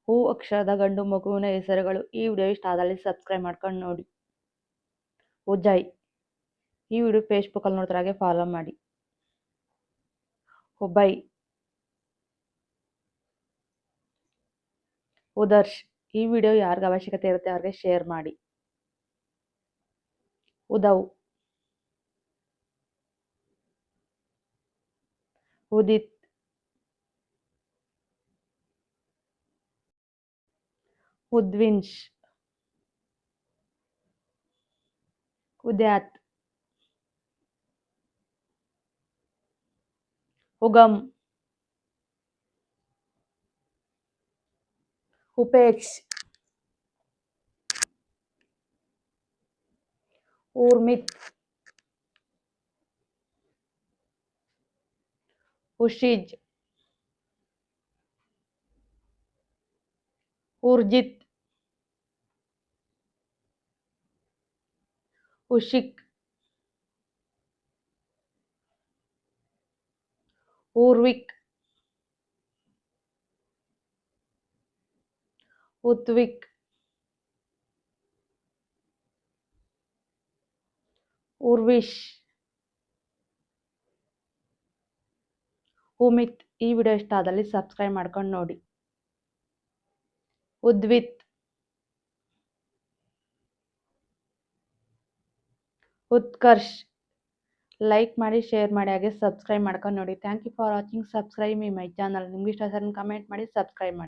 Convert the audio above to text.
ಹೂ ಅಕ್ಷರದ ಗಂಡು ಮಗುವಿನ ಹೆಸರುಗಳು. ಈ ವಿಡಿಯೋ ಇಷ್ಟ ಆದಲ್ಲಿ ಸಬ್ಸ್ಕ್ರೈಬ್ ಮಾಡ್ಕೊಂಡು ನೋಡಿ. ಉಜಯ್. ಈ ವಿಡಿಯೋ ಫೇಸ್ಬುಕ್ಕಲ್ಲಿ ನೋಡ್ತಾರೆ, ಫಾಲೋ ಮಾಡಿ. ಹುಬೈ. ಉದರ್ಶ್. ಈ ವಿಡಿಯೋ ಯಾರಿಗೆ ಅವಶ್ಯಕತೆ ಇರುತ್ತೆ ಅವ್ರಿಗೆ ಶೇರ್ ಮಾಡಿ. ಉದವ್. ಉದಿತ್. ಉದ್ವಿನ್ಶ್. ಉದ್ಯಾತ್. ಉಗಮ್. ಉಪೇಕ್ಷ್. ಊರ್ಮಿತ್. ಉಷಿಜ್. ಊರ್ಜಿತ್. ಉಷಿಕ್. ಊರ್ವಿಕ್. ಉತ್ವಿಕ್. ಊರ್ವಿಶ್. ಉಮಿತ್. ಈ ವಿಡಿಯೋ ಇಷ್ಟ ಆದಲ್ಲಿ ಸಬ್ಸ್ಕ್ರೈಬ್ ಮಾಡ್ಕೊಂಡು ನೋಡಿ. ಉದ್ವಿತ್. ಉತ್ಕರ್ಷ್. ಲೈಕ್ ಮಾಡಿ, ಶೇರ್ ಮಾಡಿ, ಹಾಗೆ ಸಬ್ಸ್ಕ್ರೈಬ್ ಮಾಡ್ಕೊಂಡು ನೋಡಿ. Thank you for watching. Subscribe my channel. ನಿಮ್ಗೆ ಇಷ್ಟ ಆದರೆ ಕಮೆಂಟ್ ಮಾಡಿ, ಸಬ್ಸ್ಕ್ರೈಬ್ ಮಾಡಿ.